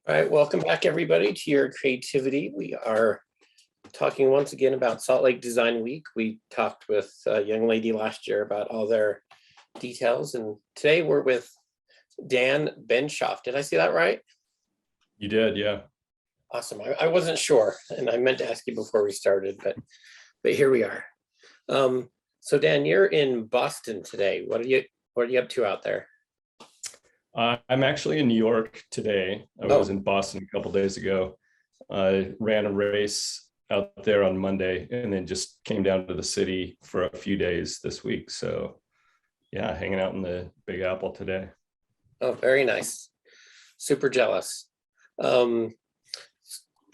All right, welcome back everybody to your creativity. We are talking once again about Salt Lake Design Week. We talked with a young lady last year about all their details, and today we're with Dan Benshoff. Did I say that right? You did, yeah. Awesome. I wasn't sure, and I meant to ask you before we started, but here we are. So Dan, you're in Boston today. What are you up to out there? I'm actually in New York today. I was in Boston a couple days ago. I ran a race out there on Monday and then just came down to the city for a few days this week. So yeah, hanging out in the Big Apple today. Oh, very nice. Super jealous. So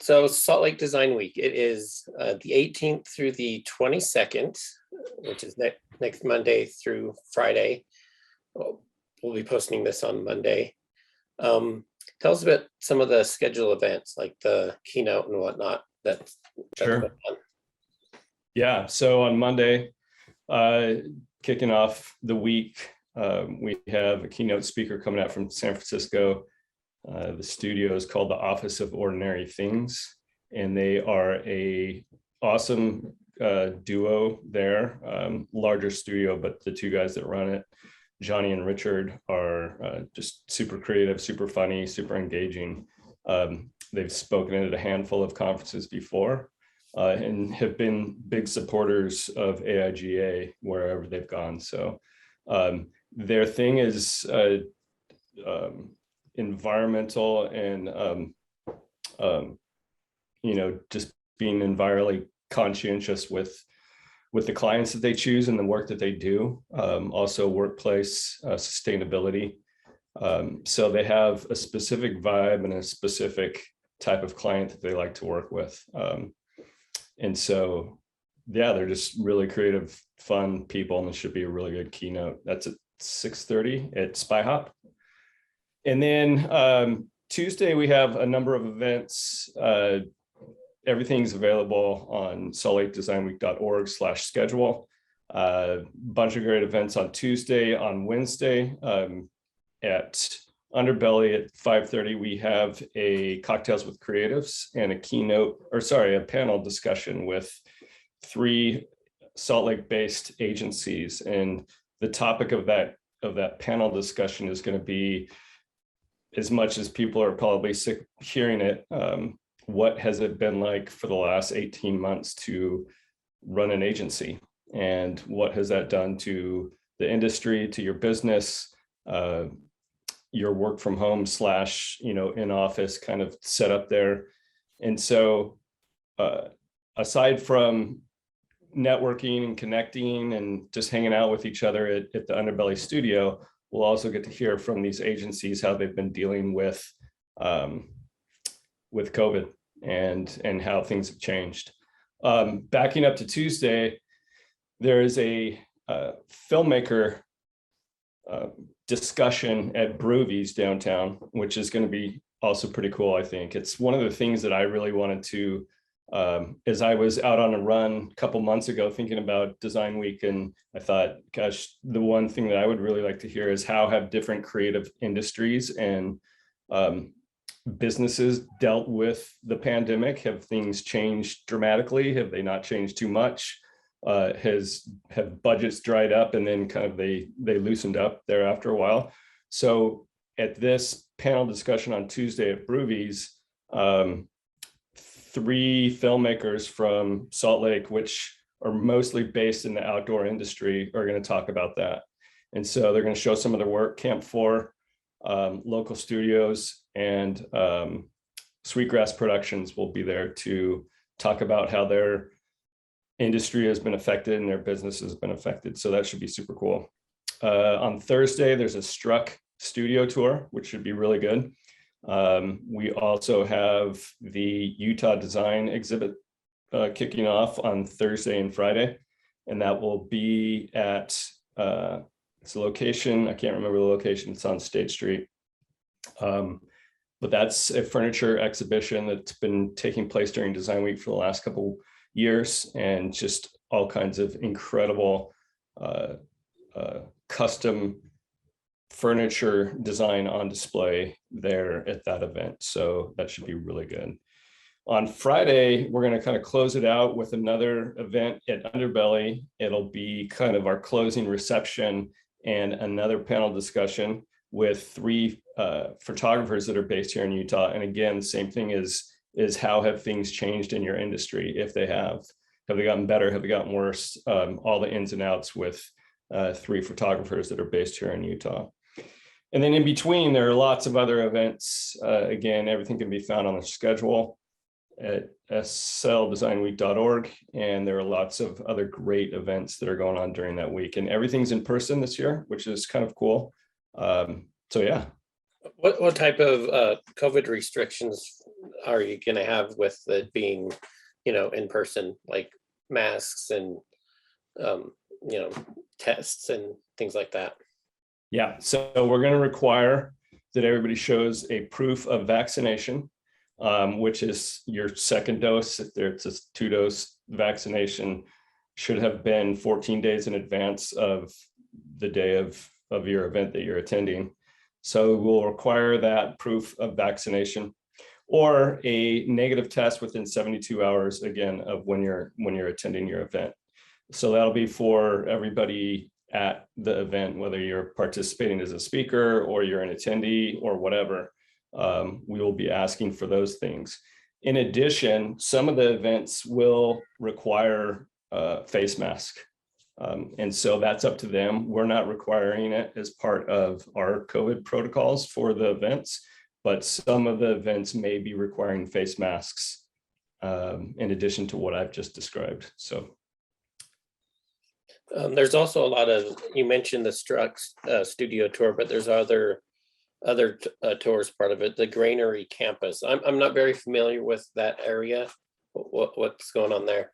Salt Lake Design Week, it is the 18th through the 22nd, which is next Monday through Friday. We'll be posting this on Monday. Tell us about some of the scheduled events, like the keynote and whatnot. That's sure. Yeah, so on Monday, kicking off the week, we have a keynote speaker coming out from San Francisco. The studio is called the Office of Ordinary Things, and they are a awesome duo there, larger studio, but the two guys that run it, Johnny and Richard, are just super creative, super funny, super engaging. They've spoken at a handful of conferences before and have been big supporters of AIGA wherever they've gone. So their thing is environmental and, just being environmentally conscientious with the clients that they choose and the work that they do, also workplace sustainability. So they have a specific vibe and a specific type of client that they like to work with. And so, yeah, they're just really creative, fun people, and it should be a really good keynote. That's at 6:30 at Spy Hop. And then Tuesday, we have a number of events. Everything's available on saltlakedesignweek.org/schedule. Bunch of great events on Tuesday. On Wednesday, at Underbelly at 5:30, we have a Cocktails with Creatives and a panel discussion with 3 Salt Lake-based agencies. And the topic of that panel discussion is going to be, as much as people are probably sick hearing it, what has it been like for the last 18 months to run an agency? And what has that done to the industry, to your business, your work from home / in office kind of setup there? And so aside from networking and connecting and just hanging out with each other at the Underbelly studio, we'll also get to hear from these agencies how they've been dealing with COVID and how things have changed. Backing up to Tuesday, there is a filmmaker discussion at Broovies downtown, which is going to be also pretty cool, I think. It's one of the things that I really wanted to, as I was out on a run a couple months ago thinking about Design Week, and I thought, gosh, the one thing that I would really like to hear is how have different creative industries and businesses dealt with the pandemic? Have things changed dramatically? Have they not changed too much? Have budgets dried up and then kind of they loosened up there after a while? So at this panel discussion on Tuesday at Broovies, 3 filmmakers from Salt Lake, which are mostly based in the outdoor industry, are going to talk about that. And so they're going to show some of their work. Camp 4, local studios, and Sweetgrass Productions will be there to talk about how their industry has been affected and their business has been affected. So that should be super cool. On Thursday, there's a Struck studio tour, which should be really good. We also have the Utah Design exhibit kicking off on Thursday and Friday, and that will be at it's a location, I can't remember the location, it's on State Street. But that's a furniture exhibition that's been taking place during Design Week for the last couple years, and just all kinds of incredible custom furniture design on display there at that event. So that should be really good. On Friday, we're going to kind of close it out with another event at Underbelly. It'll be kind of our closing reception and another panel discussion with 3 photographers that are based here in Utah. And again, the same thing is how have things changed in your industry? If they have they gotten better? Have they gotten worse? All the ins and outs with 3 photographers that are based here in Utah. And then in between, there are lots of other events. Again, everything can be found on the schedule at sldesignweek.org. And there are lots of other great events that are going on during that week. And everything's in person this year, which is kind of cool. So yeah. What type of COVID restrictions are you going to have with it being, in person, like masks and, tests and things like that? Yeah, so we're going to require that everybody shows a proof of vaccination, which is your second dose. If it's a 2-dose vaccination, should have been 14 days in advance of the day of your event that you're attending. So we'll require that proof of vaccination or a negative test within 72 hours, again, of when you're attending your event. So that'll be for everybody at the event, whether you're participating as a speaker or you're an attendee or whatever. We will be asking for those things. In addition, some of the events will require face mask. And so that's up to them. We're not requiring it as part of our COVID protocols for the events, but some of the events may be requiring face masks in addition to what I've just described. So there's also a lot of, you mentioned the Strux studio tour, but there's other tours part of it, the Granary campus. I'm not very familiar with that area. What's going on there?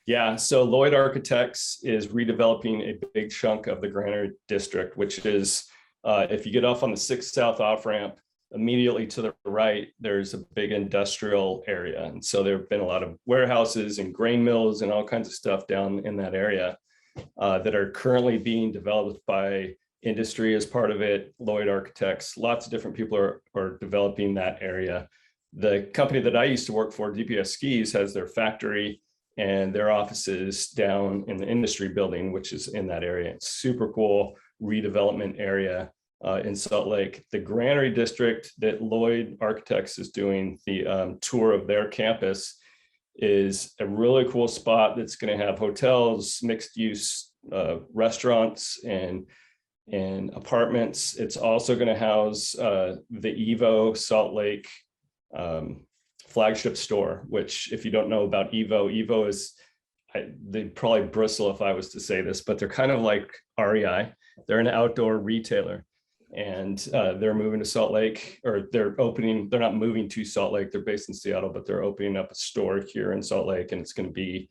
Yeah, so Lloyd Architects is redeveloping a big chunk of the Granary district, which is if you get off on the 6th South off-ramp, immediately to the right, there's a big industrial area. And so there have been a lot of warehouses and grain mills and all kinds of stuff down in that area that are currently being developed by industry as part of it, Lloyd Architects. Lots of different people are developing that area. The company that I used to work for, DPS Skis, has their factory and their offices down in the industry building, which is in that area. It's super cool redevelopment area in Salt Lake. The Granary district that Lloyd Architects is doing the tour of their campus is a really cool spot that's going to have hotels, mixed use restaurants and apartments. It's also going to house the Evo Salt Lake flagship store, which if you don't know about Evo is, they'd probably bristle if I was to say this, but they're kind of like REI. They're an outdoor retailer and they're moving to Salt Lake, or they're not moving to Salt Lake. They're based in Seattle, but they're opening up a store here in Salt Lake, and it's going to be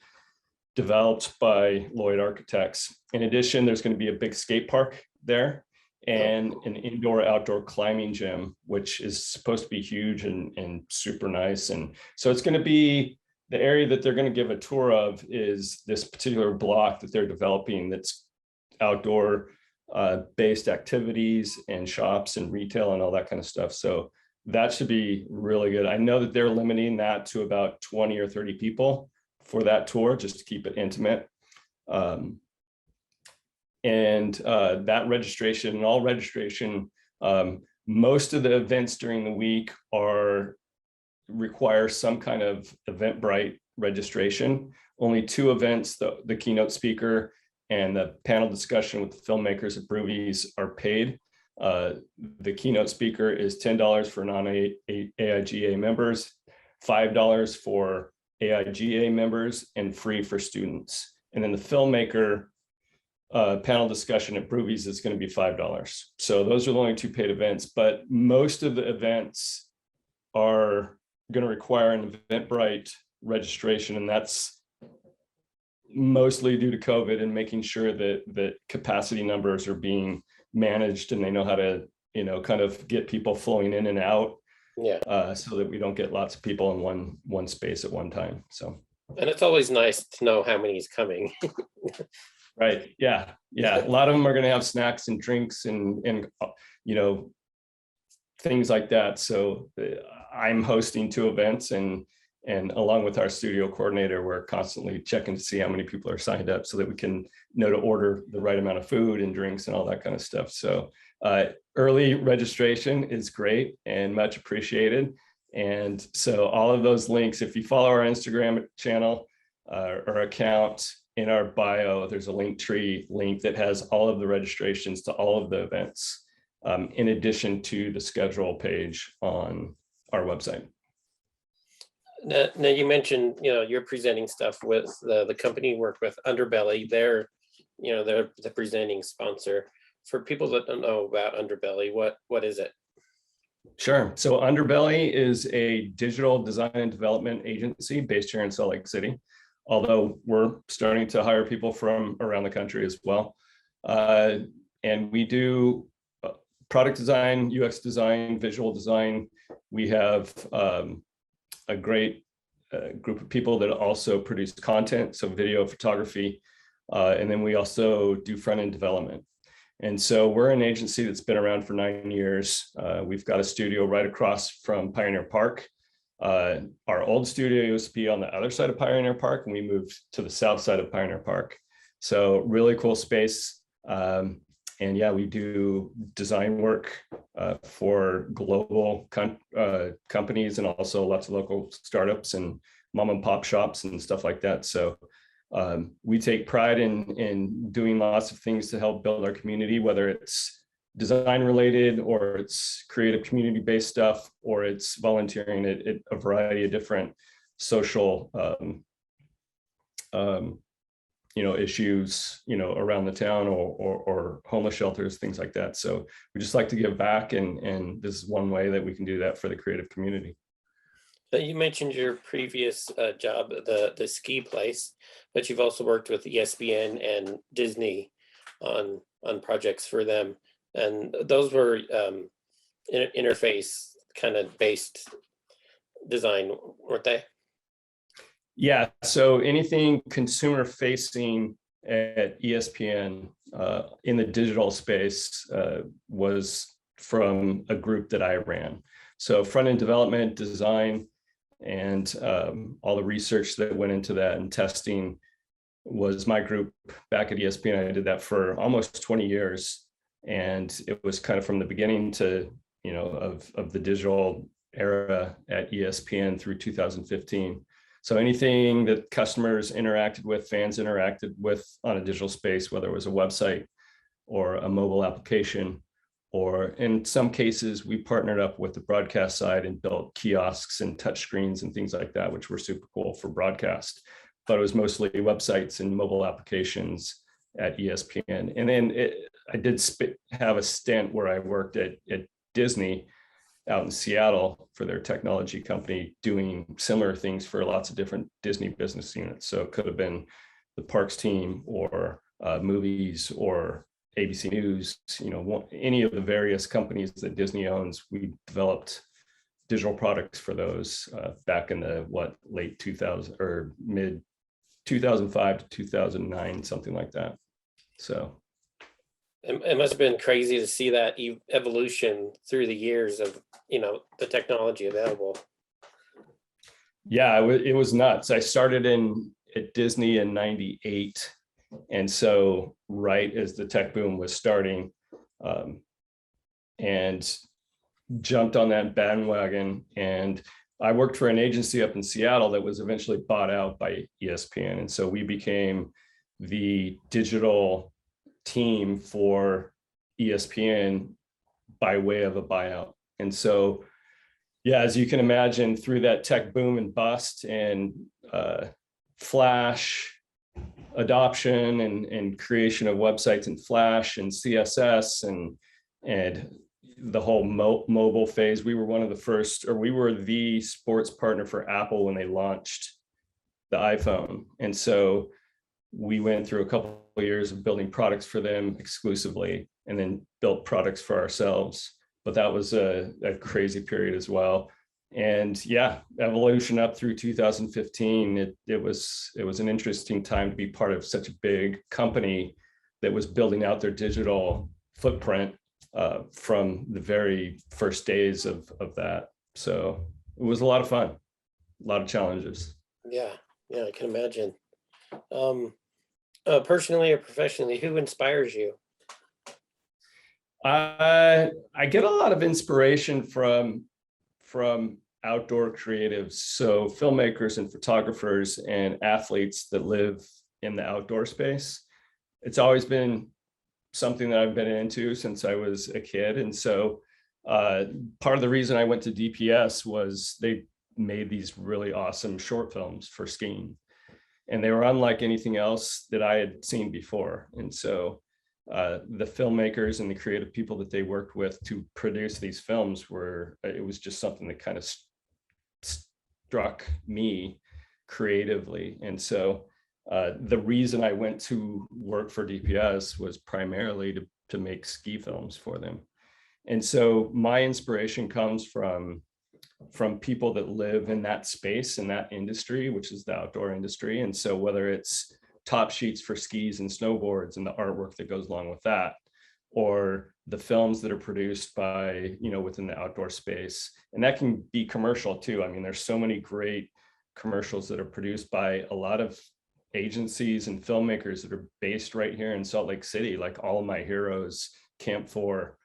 developed by Lloyd Architects. In addition, there's going to be a big skate park there and an indoor-outdoor climbing gym, which is supposed to be huge and super nice. And so it's going to be, the area that they're going to give a tour of is this particular block that they're developing that's outdoor based activities and shops and retail and all that kind of stuff. So that should be really good. I know that they're limiting that to about 20 or 30 people for that tour, just to keep it intimate. That registration and all registration, most of the events during the week require some kind of Eventbrite registration. Only 2 events, the keynote speaker and the panel discussion with the filmmakers at Broovies, are paid. The keynote speaker is $10 for non-AIGA members, $5 for AIGA members, and free for students. And then the filmmaker panel discussion at Broovies is going to be $5. So those are the only 2 paid events, but most of the events are going to require an Eventbrite registration, and that's mostly due to COVID and making sure that capacity numbers are being managed and they know how to, kind of get people flowing in and out. Yeah. So that we don't get lots of people in one space at one time. So. And it's always nice to know how many is coming. Right. Yeah. Yeah. A lot of them are going to have snacks and drinks and you know, things like that. So I'm hosting 2 events, and along with our studio coordinator, we're constantly checking to see how many people are signed up so that we can know to order the right amount of food and drinks and all that kind of stuff. So early registration is great and much appreciated. And so all of those links, if you follow our Instagram channel or account, in our bio, there's a Linktree link that has all of the registrations to all of the events, in addition to the schedule page on our website. Now you mentioned, you're presenting stuff with the company you work with, Underbelly. They're the presenting sponsor. For people that don't know about Underbelly, what is it? Sure. So Underbelly is a digital design and development agency based here in Salt Lake City, although we're starting to hire people from around the country as well. And we do product design, UX design, visual design. We have a great group of people that also produce content, so video, photography, and then we also do front-end development. And so we're an agency that's been around for 9 years. We've got a studio right across from Pioneer Park. Our old studio used to be on the other side of Pioneer Park, and we moved to the south side of Pioneer Park. So really cool space. And yeah, we do design work for global companies, and also lots of local startups and mom and pop shops and stuff like that. So we take pride in doing lots of things to help build our community, whether it's design related, or it's creative community-based stuff, or it's volunteering at a variety of different social issues, around the town, or homeless shelters, things like that. So we just like to give back, and this is one way that we can do that for the creative community. You mentioned your previous job, the ski place, but you've also worked with ESPN and Disney on projects for them, and those were interface kind of based design, weren't they? Yeah, so anything consumer facing at ESPN in the digital space was from a group that I ran. So front-end development, design, and all the research that went into that and testing was my group back at ESPN. I did that for almost 20 years. And it was kind of from the beginning to, of the digital era at ESPN through 2015. So anything that customers interacted with, fans interacted with on a digital space, whether it was a website or a mobile application, or in some cases, we partnered up with the broadcast side and built kiosks and touchscreens and things like that, which were super cool for broadcast. But it was mostly websites and mobile applications at ESPN. And then I did have a stint where I worked at Disney out in Seattle for their technology company, doing similar things for lots of different Disney business units. So it could have been the parks team, or movies, or ABC News, any of the various companies that Disney owns. We developed digital products for those back in the late 2000 or mid 2005 to 2009, something like that. So it must have been crazy to see that evolution through the years of the technology available. Yeah, it was nuts. I started at Disney in '98, and so right as the tech boom was starting, and jumped on that bandwagon. And I worked for an agency up in Seattle that was eventually bought out by ESPN, and so we became the digital team for ESPN by way of a buyout. And so, yeah, as you can imagine, through that tech boom and bust, and Flash adoption and creation of websites in Flash and CSS and the whole mobile phase, we were one of the first, or we were the sports partner for Apple when they launched the iPhone. And so we went through a couple of years of building products for them exclusively, and then built products for ourselves. But that was a crazy period as well. And yeah, evolution up through 2015, it was an interesting time to be part of such a big company that was building out their digital footprint from the very first days of that. So it was a lot of fun, a lot of challenges. Yeah, I can imagine. Personally or professionally, who inspires you? I get a lot of inspiration from outdoor creatives, so filmmakers and photographers and athletes that live in the outdoor space. It's always been something that I've been into since I was a kid. And so part of the reason I went to DPS was they made these really awesome short films for skiing. And they were unlike anything else that I had seen before. And so the filmmakers and the creative people that they worked with to produce these films it was just something that kind of struck me creatively. And so the reason I went to work for DPS was primarily to make ski films for them. And so my inspiration comes from people that live in that space, in that industry, which is the outdoor industry. And so whether it's top sheets for skis and snowboards and the artwork that goes along with that, or the films that are produced by, within the outdoor space. And that can be commercial too. I mean, there's so many great commercials that are produced by a lot of agencies and filmmakers that are based right here in Salt Lake City, like All of My Heroes, Camp 4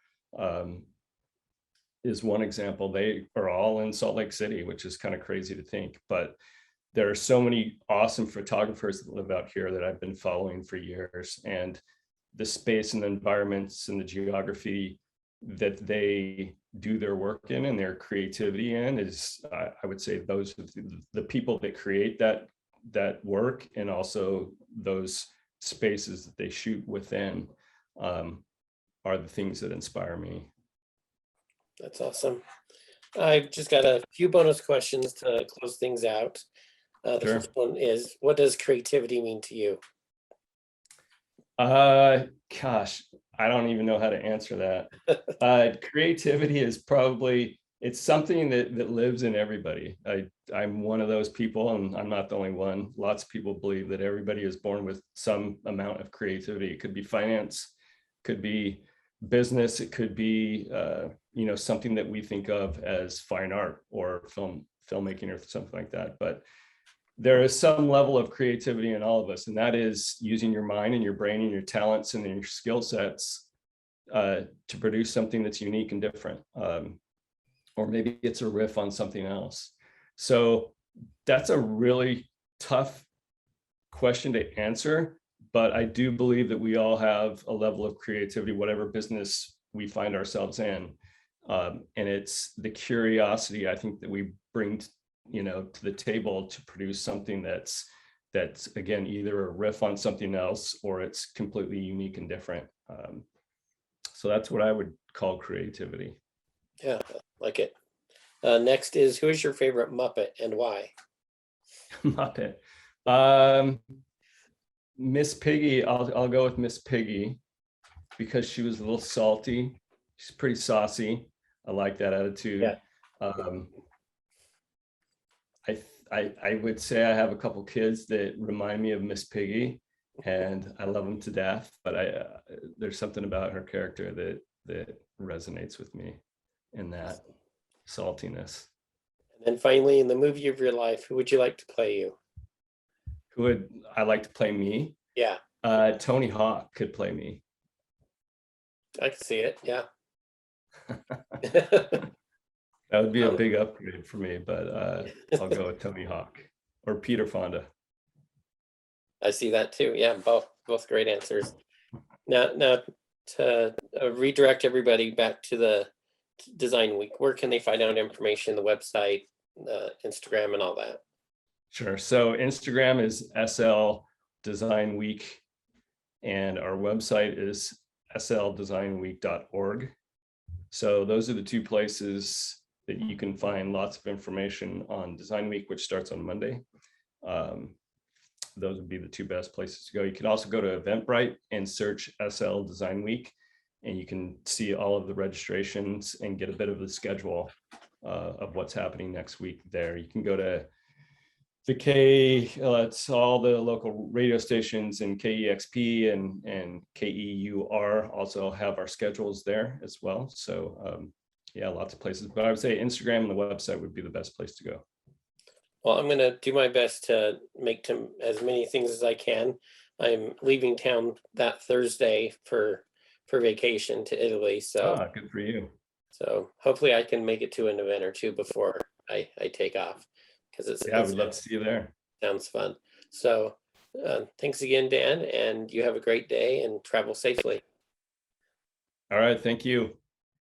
is one example. They are all in Salt Lake City, which is kind of crazy to think, but there are so many awesome photographers that live out here that I've been following for years, and the space and the environments and the geography that they do their work in and their creativity in is, I would say, those are the people that create that work, and also those spaces that they shoot within are the things that inspire me. That's awesome. I've just got a few bonus questions to close things out. The Sure. first one is, what does creativity mean to you? Gosh, I don't even know how to answer that. Creativity is probably, it's something that lives in everybody. I'm one of those people, and I'm not the only one. Lots of people believe that everybody is born with some amount of creativity. It could be finance, could be business, it could be something that we think of as fine art or filmmaking or something like that. But there is some level of creativity in all of us, and that is using your mind and your brain and your talents and your skill sets to produce something that's unique and different. Or maybe it's a riff on something else. So that's a really tough question to answer, but I do believe that we all have a level of creativity, whatever business we find ourselves in. And it's the curiosity, I think, that we bring to the table to produce something that's again, either a riff on something else or it's completely unique and different. So that's what I would call creativity. Yeah, I like it. Next is, who is your favorite Muppet and why? Muppet. Miss Piggy, I'll go with Miss Piggy because she was a little salty. She's pretty saucy. I like that attitude. Yeah. I would say I have a couple kids that remind me of Miss Piggy, and I love them to death. But there's something about her character that resonates with me in that saltiness. And then finally, in the movie of your life, who would you like to play you? Who would I like to play me? Yeah, Tony Hawk could play me. I can see it. Yeah. That would be a big upgrade for me, but I'll go with Tony Hawk or Peter Fonda. I see that too. Yeah, both great answers. Now to redirect everybody back to the Design Week, where can they find out information, the website, Instagram, and all that? Sure. So Instagram is SL Design Week, and our website is sldesignweek.org. So those are the two places that you can find lots of information on Design Week, which starts on Monday. Those would be the two best places to go. You can also go to Eventbrite and search SL Design Week, and you can see all of the registrations and get a bit of the schedule of what's happening next week there. You can go to the it's all the local radio stations, and KEXP and KEUR also have our schedules there as well. So yeah, lots of places, but I would say Instagram and the website would be the best place to go. Well, I'm going to do my best to make as many things as I can. I'm leaving town that Thursday for vacation to Italy. So Good for you. So hopefully I can make it to an event or two before I take off, because We'd love to see you there. Sounds fun. So thanks again, Dan, and you have a great day and travel safely. All right. Thank you.